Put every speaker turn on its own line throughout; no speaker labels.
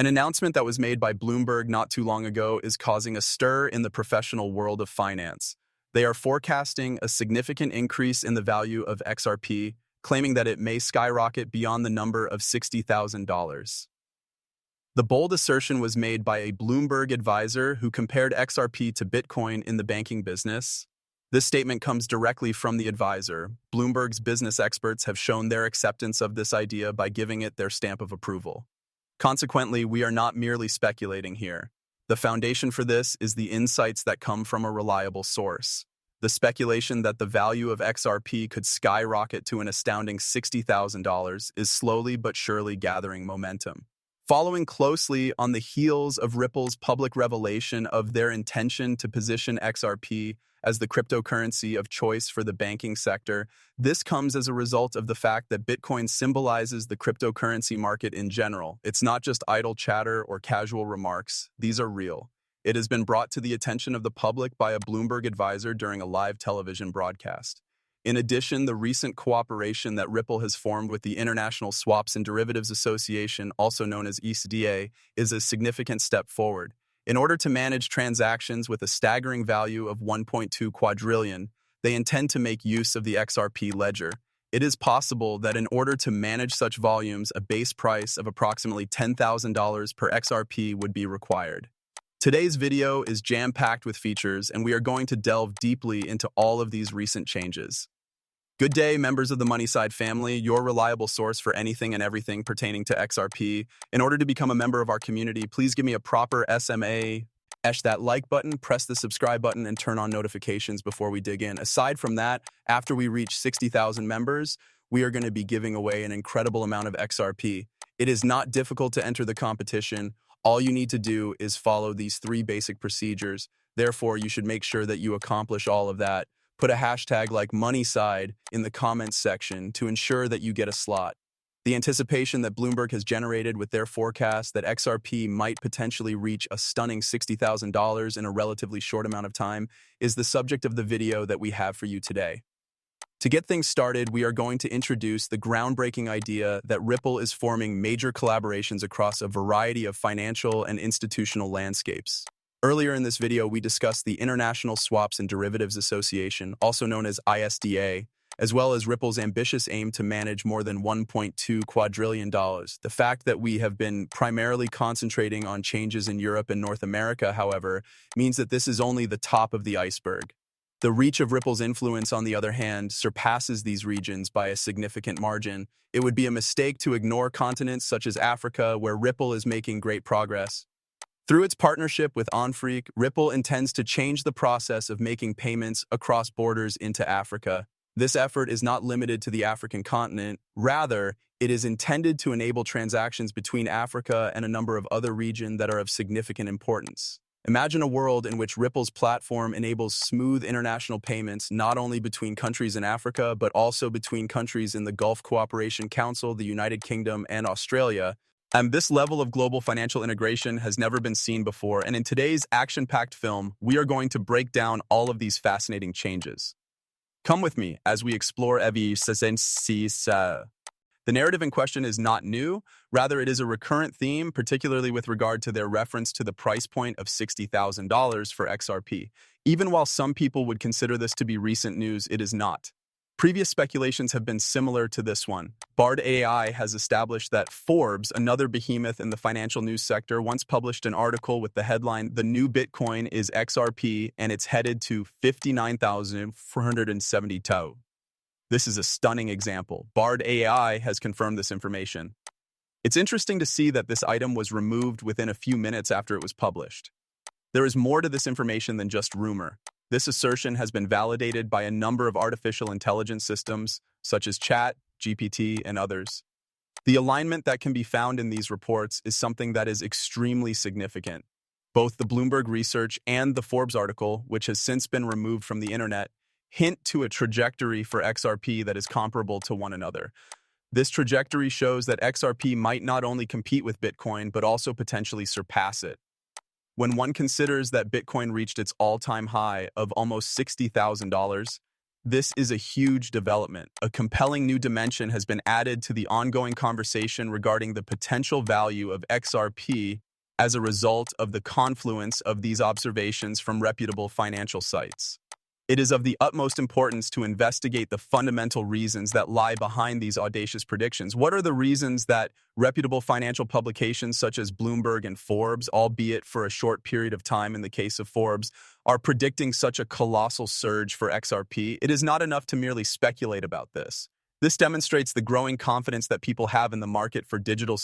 An announcement that was made by Bloomberg not too long ago is causing a stir in the professional world of finance. They are forecasting a significant increase in the value of XRP, claiming that it may skyrocket beyond the number of $60,000. The bold assertion was made by a Bloomberg advisor who compared XRP to Bitcoin in the banking business. This statement comes directly from the advisor. Bloomberg's business experts have shown their acceptance of this idea by giving it their stamp of approval. Consequently, we are not merely speculating here. The foundation for this is the insights that come from a reliable source. The speculation that the value of XRP could skyrocket to an astounding $60,000 is slowly but surely gathering momentum. Following closely on the heels of Ripple's public revelation of their intention to position XRP as the cryptocurrency of choice for the banking sector, this comes as a result of the fact that Bitcoin symbolizes the cryptocurrency market in general. It's not just idle chatter or casual remarks. These are real. It has been brought to the attention of the public by a Bloomberg advisor during a live television broadcast. In addition, the recent cooperation that Ripple has formed with the International Swaps and Derivatives Association, also known as ECDA, is a significant step forward. In order to manage transactions with a staggering value of 1.2 quadrillion, they intend to make use of the XRP ledger. It is possible that in order to manage such volumes, a base price of approximately $10,000 per XRP would be required. Today's video is jam-packed with features, and we are going to delve deeply into all of these recent changes. Good day, members of the Moneyside family, your reliable source for anything and everything pertaining to XRP. In order to become a member of our community, please give me a proper SMA. Esh that like button, press the subscribe button, and turn on notifications before we dig in. Aside from that, after we reach 60,000 members, we are going to be giving away an incredible amount of XRP. It is not difficult to enter the competition. All you need to do is follow these 3 basic procedures. Therefore, you should make sure that you accomplish all of that. Put a hashtag like Moneyside in the comments section to ensure that you get a slot. The anticipation that Bloomberg has generated with their forecast that XRP might potentially reach a stunning $60,000 in a relatively short amount of time is the subject of the video that we have for you today. To get things started, we are going to introduce the groundbreaking idea that Ripple is forming major collaborations across a variety of financial and institutional landscapes. Earlier in this video, we discussed the International Swaps and Derivatives Association, also known as ISDA, as well as Ripple's ambitious aim to manage more than $1.2 quadrillion. The fact that we have been primarily concentrating on changes in Europe and North America, however, means that this is only the top of the iceberg. The reach of Ripple's influence, on the other hand, surpasses these regions by a significant margin. It would be a mistake to ignore continents such as Africa, where Ripple is making great progress. Through its partnership with Onfreak, Ripple intends to change the process of making payments across borders into Africa. This effort is not limited to the African continent. Rather, it is intended to enable transactions between Africa and a number of other regions that are of significant importance. Imagine a world in which Ripple's platform enables smooth international payments not only between countries in Africa, but also between countries in the Gulf Cooperation Council, the United Kingdom, and Australia. And this level of global financial integration has never been seen before, and in today's action-packed film, we are going to break down all of these fascinating changes. Come with me as we explore tendencies. The narrative in question is not new, rather it is a recurrent theme, particularly with regard to their reference to the price point of $60,000 for XRP. Even while some people would consider this to be recent news, it is not. Previous speculations have been similar to this one. Bard AI has established that Forbes, another behemoth in the financial news sector, once published an article with the headline, "The New Bitcoin is XRP and it's headed to 59,472. This is a stunning example. Bard AI has confirmed this information. It's interesting to see that this item was removed within a few minutes after it was published. There is more to this information than just rumor. This assertion has been validated by a number of artificial intelligence systems, such as Chat, GPT, and others. The alignment that can be found in these reports is something that is extremely significant. Both the Bloomberg research and the Forbes article, which has since been removed from the internet, hint to a trajectory for XRP that is comparable to one another. This trajectory shows that XRP might not only compete with Bitcoin, but also potentially surpass it. When one considers that Bitcoin reached its all-time high of almost $60,000, This is a huge development. A compelling new dimension has been added to the ongoing conversation regarding the potential value of XRP as a result of the confluence of these observations from reputable financial sites. It is of the utmost importance to investigate the fundamental reasons that lie behind these audacious predictions. What are the reasons that reputable financial publications such as Bloomberg and Forbes, albeit for a short period of time in the case of Forbes, are predicting such a colossal surge for XRP? It is not enough to merely speculate about this. This demonstrates the growing confidence that people have in the market for digital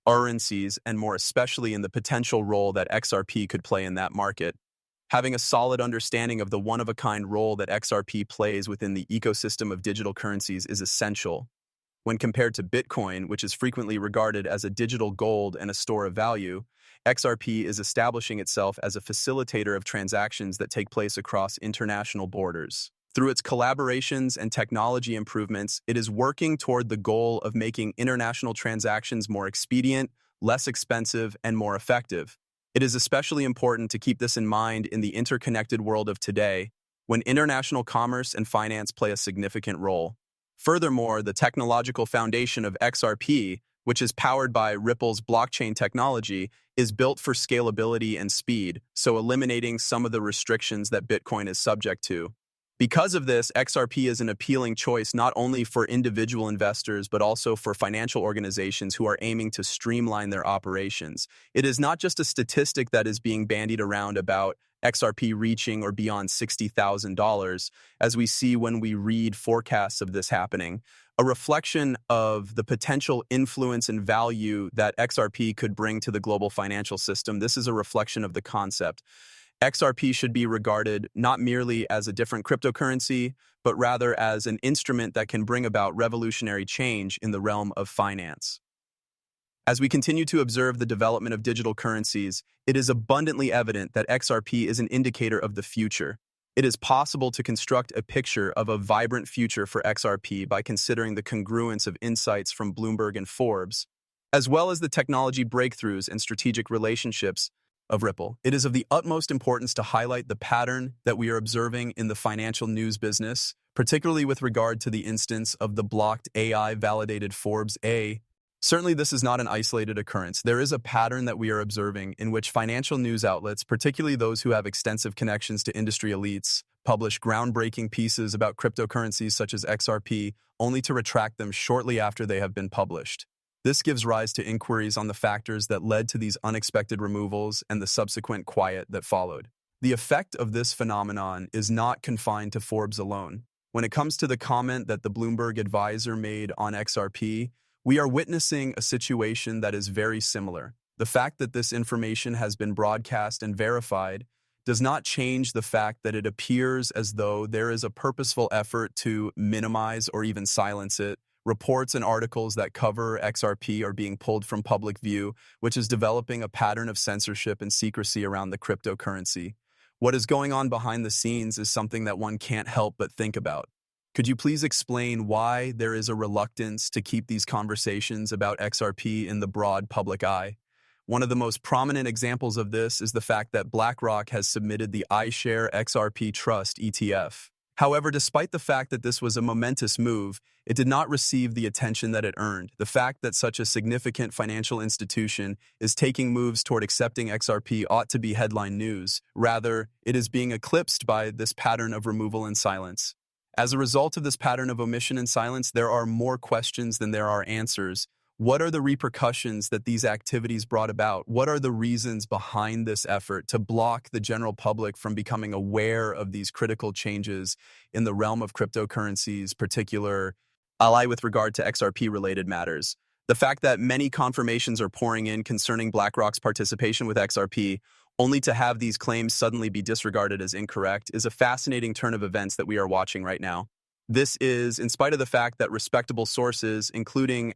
currencies, and more especially in the potential role that XRP could play in that market. Having a solid understanding of the one-of-a-kind role that XRP plays within the ecosystem of digital currencies is essential. When compared to Bitcoin, which is frequently regarded as a digital gold and a store of value, XRP is establishing itself as a facilitator of transactions that take place across international borders. Through its collaborations and technology improvements, it is working toward the goal of making international transactions more expedient, less expensive, and more effective. It is especially important to keep this in mind in the interconnected world of today, when international commerce and finance play a significant role. Furthermore, the technological foundation of XRP, which is powered by Ripple's blockchain technology, is built for scalability and speed, so eliminating some of the restrictions that Bitcoin is subject to. Because of this, XRP is an appealing choice not only for individual investors, but also for financial organizations who are aiming to streamline their operations. It is not just a statistic that is being bandied around about XRP reaching or beyond $60,000, as we see when we read forecasts of this happening, a reflection of the potential influence and value that XRP could bring to the global financial system. This is a reflection of the concept. XRP should be regarded not merely as a different cryptocurrency, but rather as an instrument that can bring about revolutionary change in the realm of finance. As we continue to observe the development of digital currencies, it is abundantly evident that XRP is an indicator of the future. It is possible to construct a picture of a vibrant future for XRP by considering the congruence of insights from Bloomberg and Forbes, as well as the technology breakthroughs and strategic relationships of Ripple. It is of the utmost importance to highlight the pattern that we are observing in the financial news business, particularly with regard to the instance of the blocked AI-validated Forbes A. Certainly, this is not an isolated occurrence. There is a pattern that we are observing in which financial news outlets, particularly those who have extensive connections to industry elites, publish groundbreaking pieces about cryptocurrencies such as XRP, only to retract them shortly after they have been published. This gives rise to inquiries on the factors that led to these unexpected removals and the subsequent quiet that followed. The effect of this phenomenon is not confined to Forbes alone. When it comes to the comment that the Bloomberg advisor made on XRP, we are witnessing a situation that is very similar. The fact that this information has been broadcast and verified does not change the fact that it appears as though there is a purposeful effort to minimize or even silence it. Reports and articles that cover XRP are being pulled from public view, which is developing a pattern of censorship and secrecy around the cryptocurrency. What is going on behind the scenes is something that one can't help but think about. Could you please explain why there is a reluctance to keep these conversations about XRP in the broad public eye? One of the most prominent examples of this is the fact that BlackRock has submitted the iShare XRP Trust ETF. However, despite the fact that this was a momentous move, it did not receive the attention that it earned. The fact that such a significant financial institution is taking moves toward accepting XRP ought to be headline news. Rather, it is being eclipsed by this pattern of removal and silence. As a result of this pattern of omission and silence, there are more questions than there are answers. What are the repercussions that these activities brought about? What are the reasons behind this effort to block the general public from becoming aware of these critical changes in the realm of cryptocurrencies, particularly with regard to XRP-related matters? The fact that many confirmations are pouring in concerning BlackRock's participation with XRP, only to have these claims suddenly be disregarded as incorrect, is a fascinating turn of events that we are watching right now. This is in spite of the fact that respectable sources, including